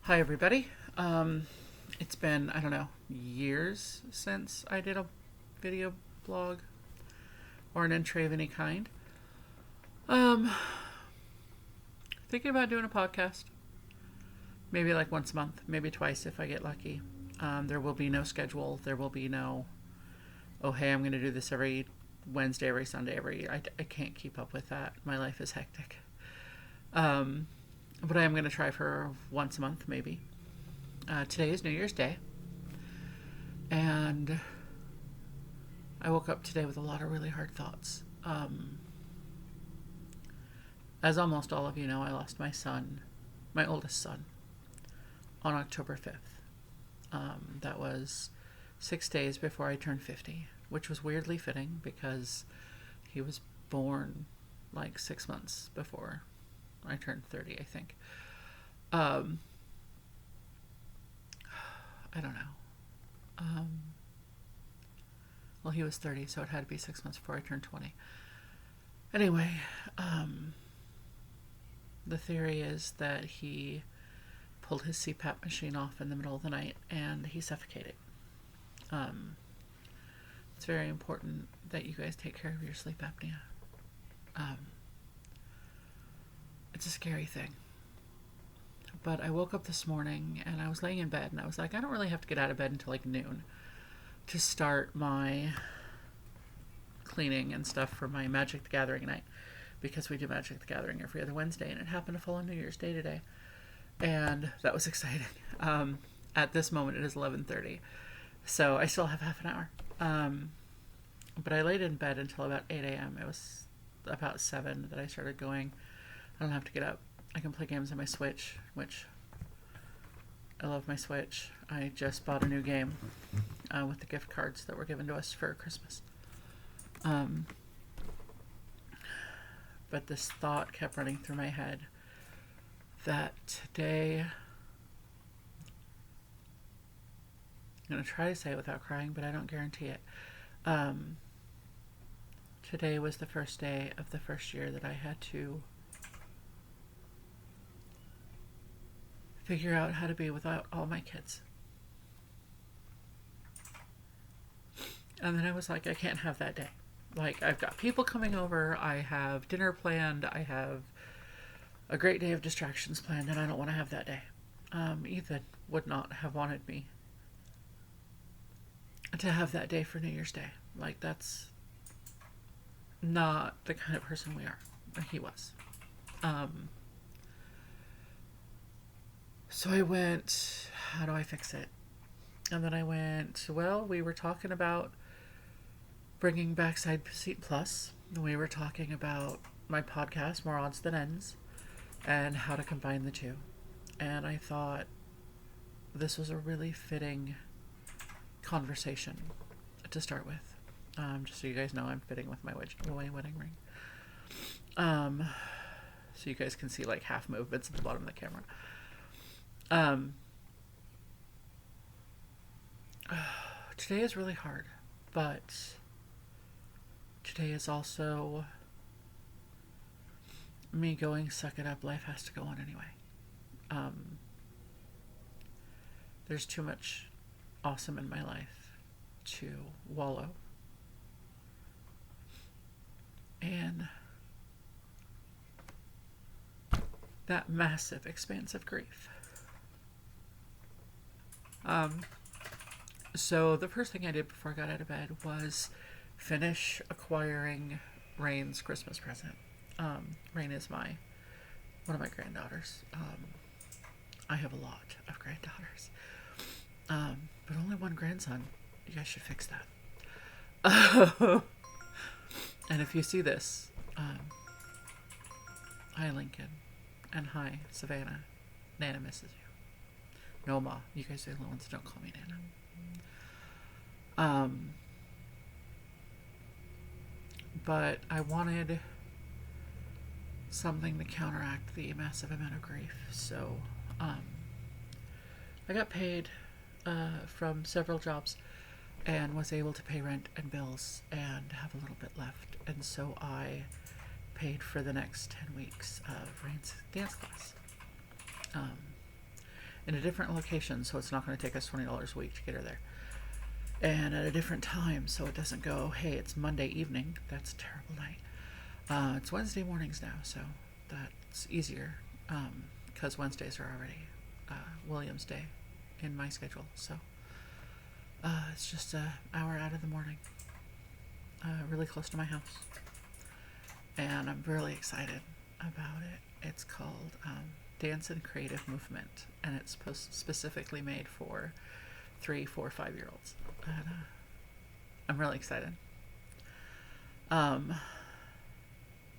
Hi, everybody. It's been, I don't know, years since I did a video blog or an entry of any kind. Um, Thinking about doing a podcast. Maybe like once a month, maybe twice if I get lucky. There will be no schedule. There will be no, oh, hey, I'm going to do this every Wednesday, every Sunday, I can't keep up with that. My life is hectic. Um, but I am going to try for once a month, maybe. Today is New Year's Day. And I woke up today with a lot of really hard thoughts. As almost all of you know, I lost my son, my oldest son, on October 5th. That was 6 days before I turned 50, which was weirdly fitting because he was born like 6 months before I turned 30, I think. Um, I don't know. Um, well, he was 30, so it had to be 6 months before I turned 20. Anyway, the theory is that he pulled his CPAP machine off in the middle of the night and he suffocated. Um, it's very important that you guys take care of your sleep apnea. Um, it's a scary thing. But I woke up this morning and I was laying in bed and I was like, I don't really have to get out of bed until like noon to start my cleaning and stuff for my Magic the Gathering night, because we do Magic the Gathering every other Wednesday and it happened to fall on New Year's Day today. And that was exciting. At this moment, it is 11:30, so I still have half an hour. But I laid in bed until about 8 a.m. It was about 7 that I started going. I don't have to get up. I can play games on my Switch, which I love my Switch. I just bought a new game with the gift cards that were given to us for Christmas. But this thought kept running through my head that today, I'm going to try to say it without crying, but I don't guarantee it. Today was the first day of the first year that I had to figure out how to be without all my kids. And then I was like, I can't have that day. Like, I've got people coming over, I have dinner planned, I have a great day of distractions planned, and I don't want to have that day. Ethan would not have wanted me to have that day for New Year's Day. Like, that's not the kind of person we are. He was. So I went, how do I fix it? And then I went, well, we were talking about bringing back Side Seat Plus. We were talking about my podcast, More Odds Than Ends, and how to combine the two. And I thought this was a really fitting conversation to start with. Just so you guys know, I'm fitting with my wedding ring. So you guys can see like half movements at the bottom of the camera. Today is really hard, but today is also me going, suck it up, life has to go on anyway. There's too much awesome in my life to wallow. And that massive, expansive grief. So the first thing I did before I got out of bed was finish acquiring Rain's Christmas present. Rain is one of my granddaughters. I have a lot of granddaughters, but only one grandson. You guys should fix that. And if you see this, hi Lincoln, and hi Savannah. Nana misses you. No, Ma, you guys are the only ones that don't call me Nana. But I wanted something to counteract the massive amount of grief. So I got paid from several jobs and was able to pay rent and bills and have a little bit left. And so I paid for the next 10 weeks of Rain's dance class. in a different location, so it's not going to take us $20 a week to get her there. And at a different time, so it doesn't go, hey, it's Monday evening. That's a terrible night. It's Wednesday mornings now, so that's easier, because Wednesdays are already William's Day in my schedule. So it's just an hour out of the morning, really close to my house. And I'm really excited about it. It's called Dance and Creative Movement, and it's specifically made for 3, 4, 5-year-olds. And I'm really excited.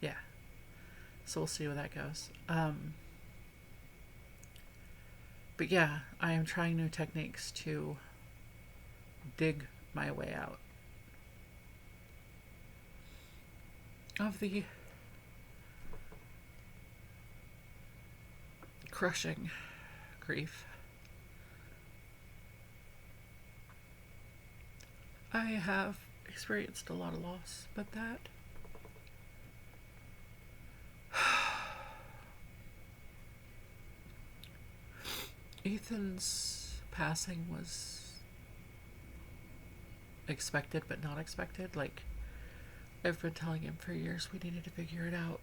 Yeah. So we'll see where that goes. But yeah, I am trying new techniques to dig my way out of the crushing grief. I have experienced a lot of loss, but that Ethan's passing was expected but not expected. Like, I've been telling him for years we needed to figure it out,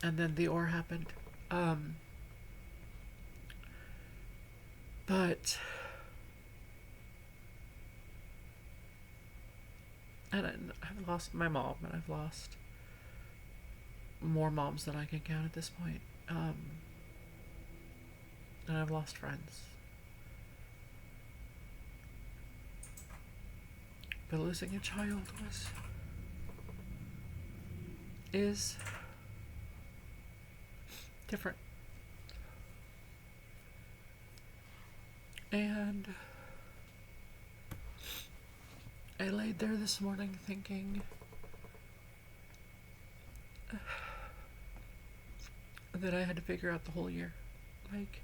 and then the happened. But and I've lost my mom, and I've lost more moms than I can count at this point. And I've lost friends. But losing a child is different. And I laid there this morning thinking that I had to figure out the whole year. Like,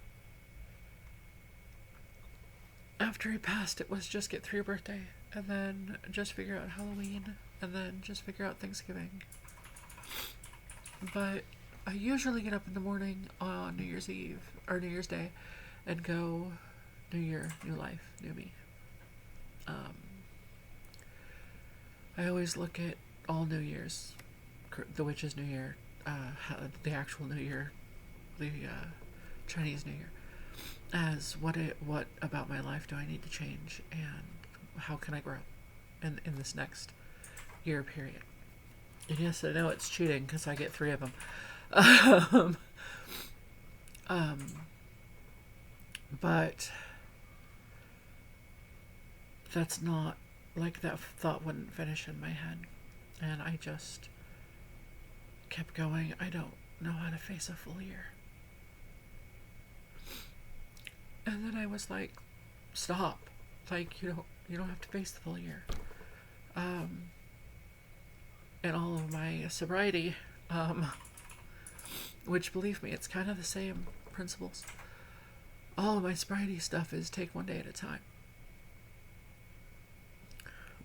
after he passed, it was just get through your birthday, and then just figure out Halloween, and then just figure out Thanksgiving. But I usually get up in the morning on New Year's Eve, or New Year's Day, and go, new year, new life, new me. I always look at all New Year's, the Witch's New Year, the actual New Year, the Chinese New Year, as what about my life do I need to change, and how can I grow in this next year period. And yes, I know it's cheating because I get 3 of them. But that's not, like, that thought wouldn't finish in my head, and I just kept going. I don't know how to face a full year. And then I was like, stop. Like, you don't have to face the full year. And all of my sobriety, which, believe me, it's kind of the same principles. All of my sobriety stuff is take one day at a time.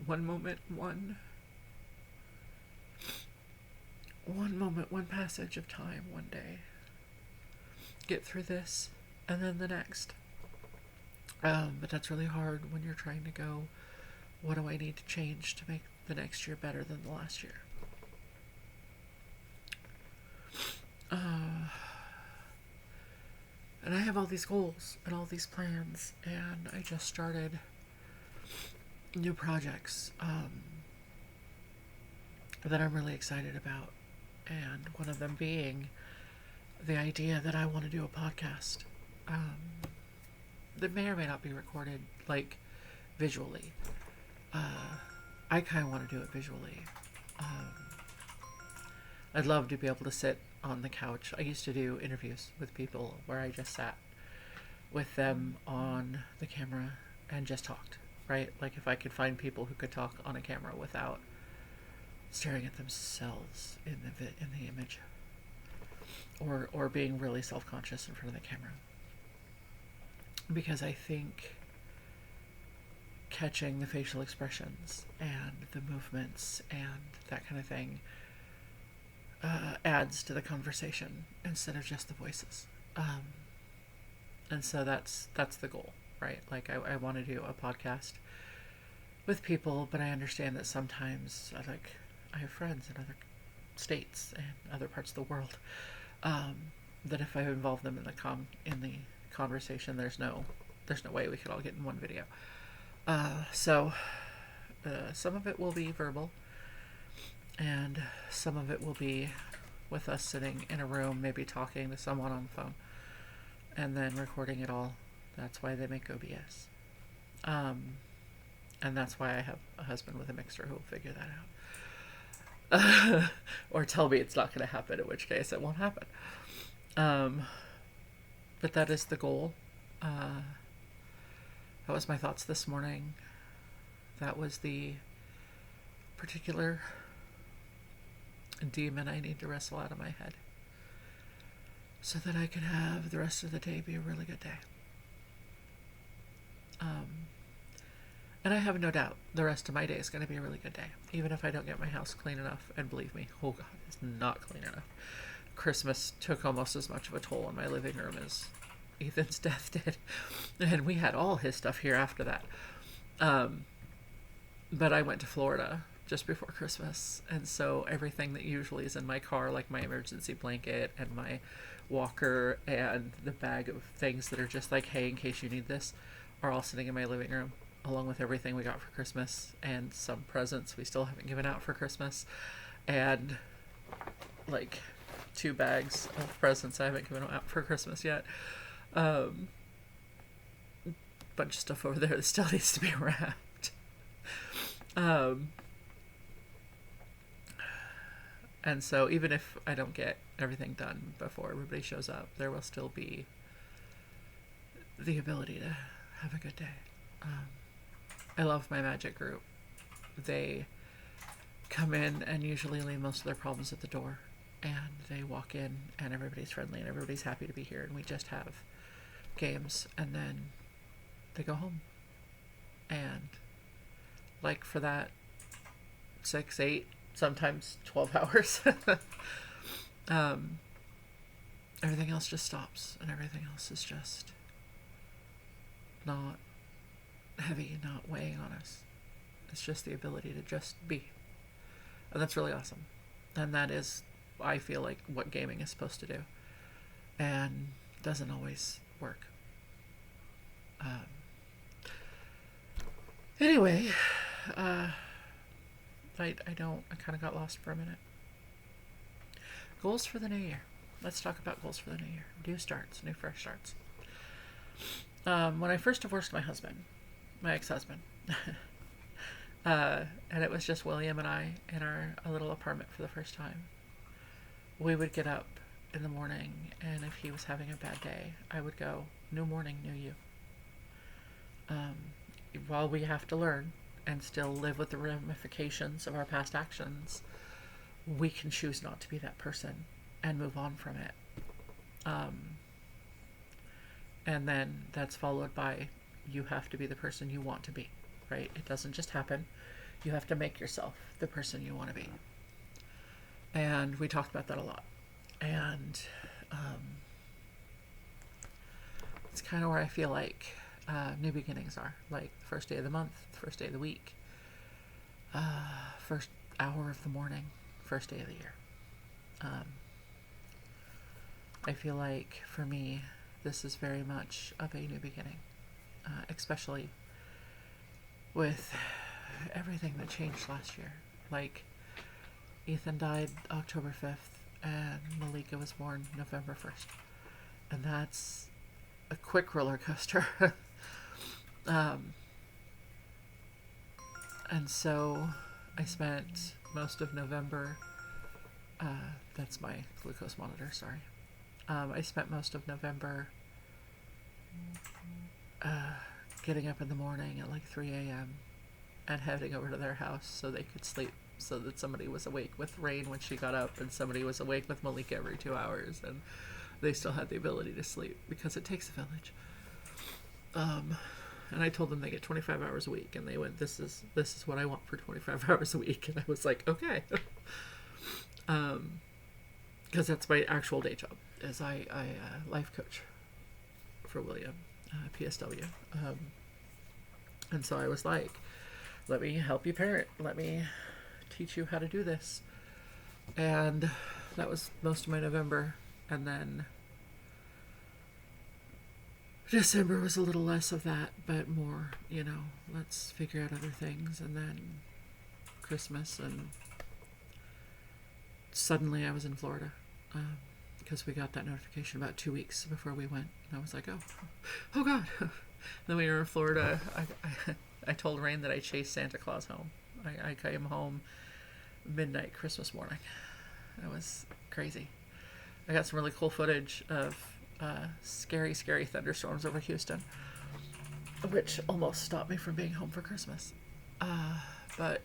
One moment, one moment, one passage of time, one day. Get through this, and then the next. But that's really hard when you're trying to go, what do I need to change to make the next year better than the last year? And I have all these goals and all these plans, and I just started new projects that I'm really excited about, and one of them being the idea that I want to do a podcast that may or may not be recorded, like, visually. I kind of want to do it visually. I'd love to be able to sit on the couch. I used to do interviews with people where I just sat with them on the camera and just talked, right? Like, if I could find people who could talk on a camera without staring at themselves in the image, or being really self-conscious in front of the camera. Because I think catching the facial expressions and the movements and that kind of thing adds to the conversation instead of just the voices. And so that's the goal, right? Like I want to do a podcast with people, but I understand that sometimes I have friends in other states and other parts of the world, that if I involve them in the conversation, there's no way we could all get in one video. So some of it will be verbal, and some of it will be with us sitting in a room, maybe talking to someone on the phone, and then recording it all. That's why they make OBS. And that's why I have a husband with a mixer who will figure that out. Or tell me it's not going to happen, in which case it won't happen. But that is the goal. That was my thoughts this morning. That was the particular demon I need to wrestle out of my head, so that I can have the rest of the day be a really good day. And I have no doubt the rest of my day is going to be a really good day, even if I don't get my house clean enough. And believe me, oh God, it's not clean enough. Christmas took almost as much of a toll on my living room as Ethan's death did. And we had all his stuff here after that. But I went to Florida just before Christmas, and so everything that usually is in my car, like my emergency blanket and my walker and the bag of things that are just like, hey, in case you need this, are all sitting in my living room, along with everything we got for Christmas and some presents we still haven't given out for Christmas, and like 2 bags of presents I haven't given out for Christmas yet. Bunch of stuff over there that still needs to be wrapped. And so even if I don't get everything done before everybody shows up, there will still be the ability to have a good day. I love my magic group. They come in and usually leave most of their problems at the door, and they walk in and everybody's friendly and everybody's happy to be here, and we just have games, and then they go home. And like for that 6, 8, sometimes 12 hours, everything else just stops, and everything else is just not heavy, not weighing on us. It's just the ability to just be. And that's really awesome. And that is, I feel like, what gaming is supposed to do. And doesn't always work. Anyway, I kind of got lost for a minute. Goals for the new year. Let's talk about goals for the new year. New starts, new fresh starts. When I first divorced my ex-husband, and it was just William and I in our little apartment for the first time, we would get up in the morning, and if he was having a bad day, I would go, new morning, new you. While we have to learn and still live with the ramifications of our past actions, we can choose not to be that person and move on from it. And then that's followed by, you have to be the person you want to be, right? It doesn't just happen. You have to make yourself the person you want to be. And we talked about that a lot. And it's kind of where I feel like new beginnings are. Like the first day of the month, the first day of the week, first hour of the morning, first day of the year. I feel like for me, this is very much of a new beginning, especially with everything that changed last year. Like, Ethan died October 5th, and Malika was born November 1st. And that's a quick roller coaster. And so I spent most of November, that's my glucose monitor, sorry. I spent most of November getting up in the morning at like 3 a.m. and heading over to their house so they could sleep, so that somebody was awake with Rain when she got up, and somebody was awake with Malika every 2 hours, and they still had the ability to sleep, because it takes a village. And I told them they get 25 hours a week, and they went, this is what I want for 25 hours a week. And I was like, okay. because that's my actual day job, is I life coach for William, PSW. And so I was like, let me help you parent. Let me teach you how to do this. And that was most of my November. And then December was a little less of that, but more, let's figure out other things. And then Christmas, and suddenly I was in Florida, because we got that notification about 2 weeks before we went. And I was like, oh God. Then we were in Florida. I told Rain that I chased Santa Claus home. I came home midnight Christmas morning. It was crazy. I got some really cool footage of scary thunderstorms over Houston, which almost stopped me from being home for Christmas. But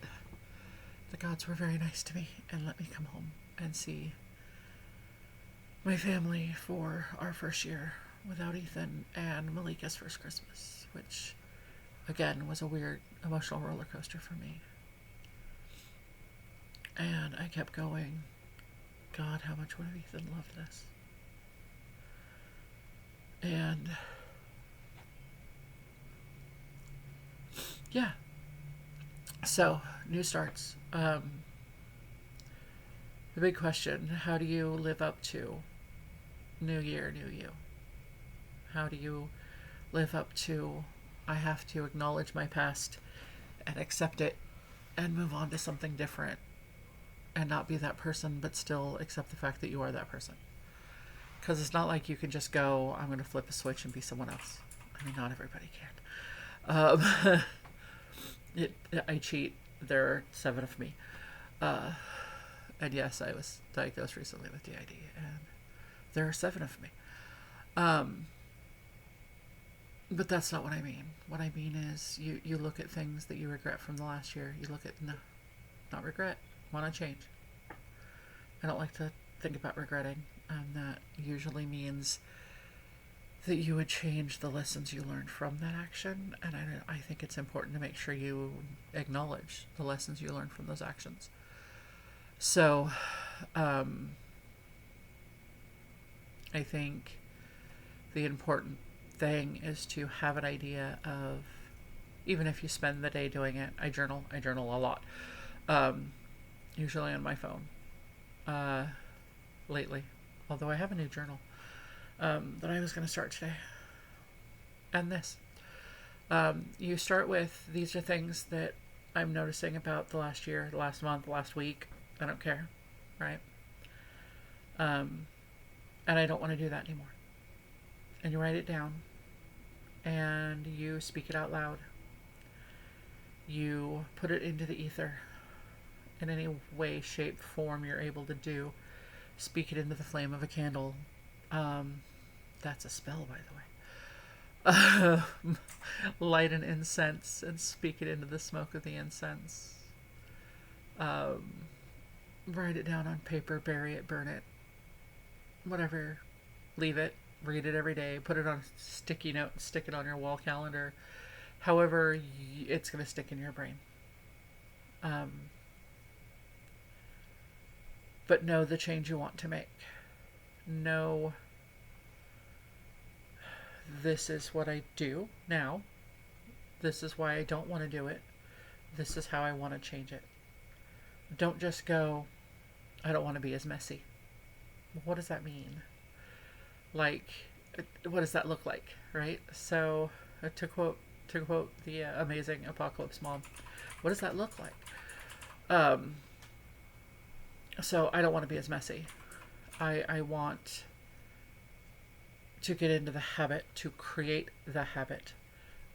the gods were very nice to me and let me come home and see my family for our first year without Ethan, and Malika's first Christmas, which again was a weird emotional roller coaster for me. And I kept going, God, how much would have Ethan loved this? And yeah, so new starts. The big question: how do you live up to new year, new you? How do you live up to, I have to acknowledge my past and accept it and move on to something different, and not be that person, but still accept the fact that you are that person? Because it's not like you can just go, I'm going to flip a switch and be someone else. I mean, not everybody can. I cheat. There are 7 of me. And yes, I was diagnosed recently with DID, and there are 7 of me. But that's not what I mean. What I mean is you look at things that you regret from the last year. You look at, no, not regret, want to change. I don't like to think about regretting. And that usually means that you would change the lessons you learned from that action. And I think it's important to make sure you acknowledge the lessons you learned from those actions. So, I think the important thing is to have an idea of, even if you spend the day doing it, I journal a lot, usually on my phone, lately, although I have a new journal, that I was going to start today. And this, you start with, these are things that I'm noticing about the last year, the last month, the last week. I don't care, right? And I don't want to do that anymore. And you write it down, and you speak it out loud. You put it into the ether in any way, shape, form you're able to do. Speak it into the flame of a candle. That's a spell, by the way. Light an incense and speak it into the smoke of the incense. Write it down on paper, bury it, burn it, whatever. Leave it. Read it every day. Put it on a sticky note and stick it on your wall calendar. However, it's going to stick in your brain. But know the change you want to make. Know, this is what I do now. This is why I don't want to do it. This is how I want to change it. Don't just go, I don't want to be as messy. What does that mean? Like, what does that look like, right? So, to quote the amazing Apocalypse Mom, what does that look like? So I don't want to be as messy. I want to get into the habit, to create the habit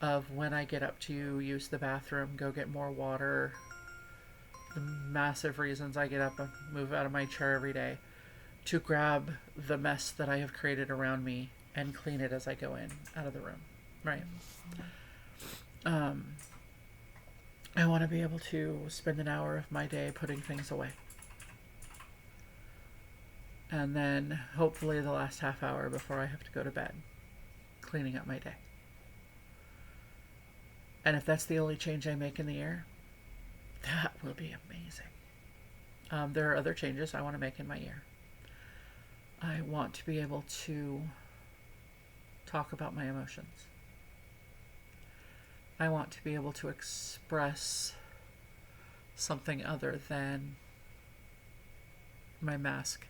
of, when I get up to use the bathroom, go get more water, the massive reasons I get up and move out of my chair every day, to grab the mess that I have created around me and clean it as I go in, out of the room, right? I want to be able to spend an hour of my day putting things away. And then, hopefully, the last half hour before I have to go to bed, cleaning up my day. And if that's the only change I make in the year, that will be amazing. There are other changes I want to make in my year. I want to be able to talk about my emotions. I want to be able to express something other than my mask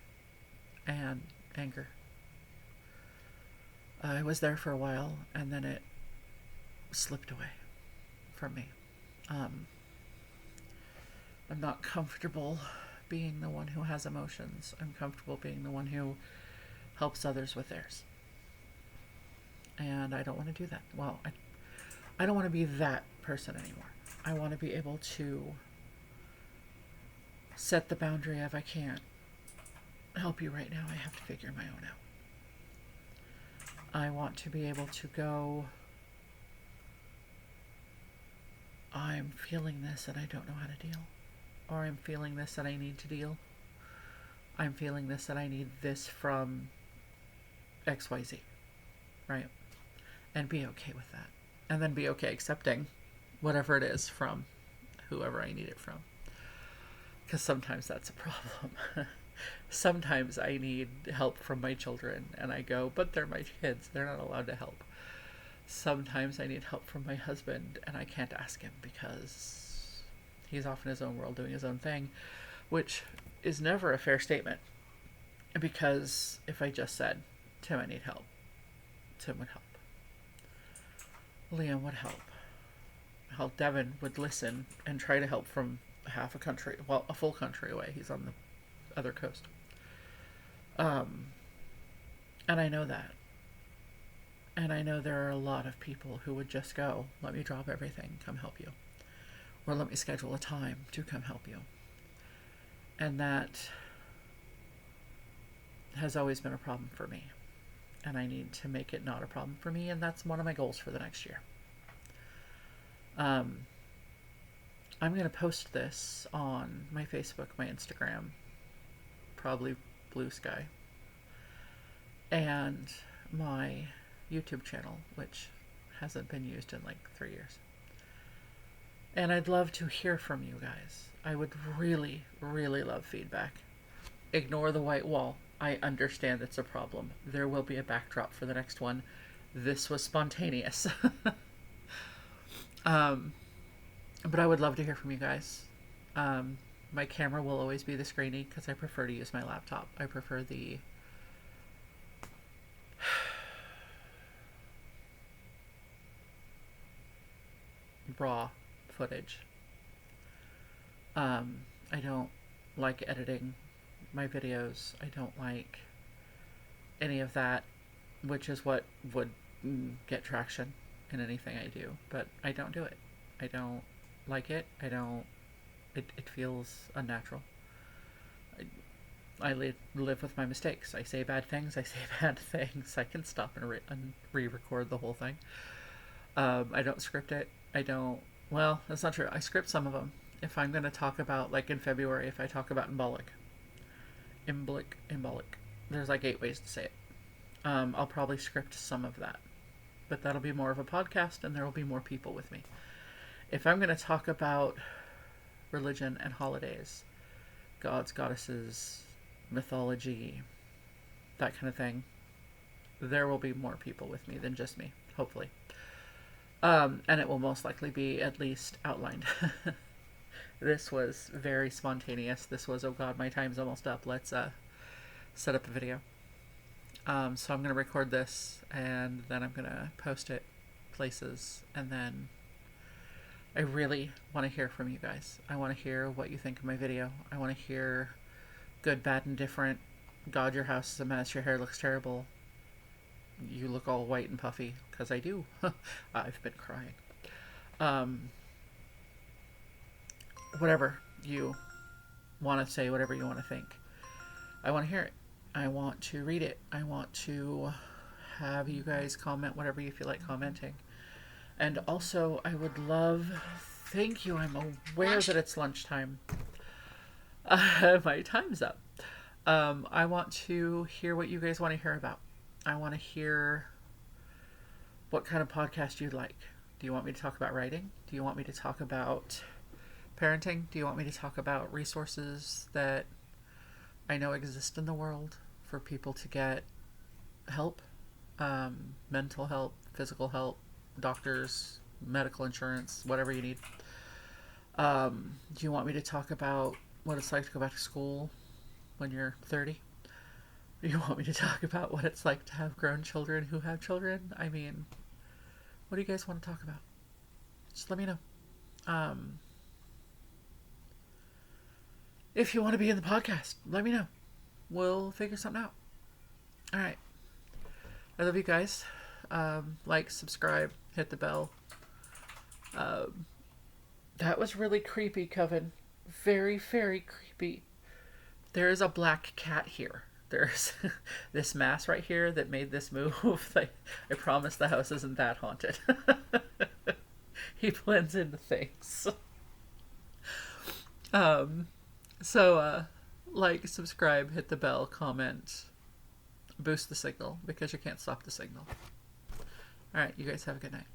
and anger. I was there for a while and then it slipped away from me. I'm not comfortable being the one who has emotions. I'm comfortable being the one who helps others with theirs. And I don't want to do that. Well, I don't want to be that person anymore. I want to be able to set the boundary of I can't help you right now. I have to figure my own out. I want to be able to go, I'm feeling this and I don't know how to deal. Or I'm feeling this and I need to deal. I'm feeling this and I need this from XYZ. Right? And be okay with that. And then be okay accepting whatever it is from whoever I need it from. Because sometimes that's a problem. Sometimes I need help from my children and I go, but they're my kids. They're not allowed to help. Sometimes I need help from my husband and I can't ask him because he's off in his own world doing his own thing, which is never a fair statement. Because if I just said, Tim, I need help, Tim would help. Liam would help. Hell, Devin would listen and try to help from half a country, well, a full country away. He's on the other coast. And I know that. And I know there are a lot of people who would just go, let me drop everything, come help you. Or let me schedule a time to come help you. And that has always been a problem for me. And I need to make it not a problem for me, and that's one of my goals for the next year. I'm going to post this on my Facebook, my Instagram, probably Blue Sky, and my YouTube channel, which hasn't been used in like 3 years. And I'd love to hear from you guys. I would really, really love feedback. Ignore the white wall. I understand it's a problem. There will be a backdrop for the next one. This was spontaneous. But I would love to hear from you guys. My camera will always be the screeny because I prefer to use my laptop. I prefer the raw footage. I don't like editing my videos. I don't like any of that, which is what would get traction in anything I do, but I don't do it. I don't like it. It feels unnatural. I live with my mistakes. I say bad things. I say bad things. I can stop and re-record the whole thing. I don't script it. Well, that's not true. I script some of them. If I'm going to talk about, like in February, if I talk about embolic. There's like 8 ways to say it. I'll probably script some of that. But that'll be more of a podcast and there will be more people with me. If I'm going to talk about religion and holidays, gods, goddesses, mythology, that kind of thing, there will be more people with me than just me, hopefully. And it will most likely be at least outlined. This was very spontaneous. This was, oh god, my time's almost up. Let's set up a video. So I'm going to record this and then I'm going to post it places, and then I really want to hear from you guys. I want to hear what you think of my video. I want to hear good, bad, and different. God, your house is a mess. Your hair looks terrible. You look all white and puffy, because I do. I've been crying. Whatever you want to say, whatever you want to think, I want to hear it. I want to read it. I want to have you guys comment whatever you feel like commenting. And also, I would love... Thank you. I'm aware that it's lunchtime. My time's up. I want to hear what you guys want to hear about. I want to hear what kind of podcast you'd like. Do you want me to talk about writing? Do you want me to talk about parenting? Do you want me to talk about resources that I know exist in the world for people to get help, mental help, physical help, doctors, medical insurance, whatever you need. Do you want me to talk about what it's like to go back to school when you're 30? Do you want me to talk about what it's like to have grown children who have children? I mean, what do you guys want to talk about? Just let me know. If you want to be in the podcast, let me know. We'll figure something out. All right. I love you guys. Like, subscribe, hit the bell. That was really creepy, Coven. Very, very creepy. There is a black cat here. There's this mass right here that made this move. I promise the house isn't that haunted. He blends into things. Like, subscribe, hit the bell, comment, boost the signal, because you can't stop the signal. Alright, you guys have a good night.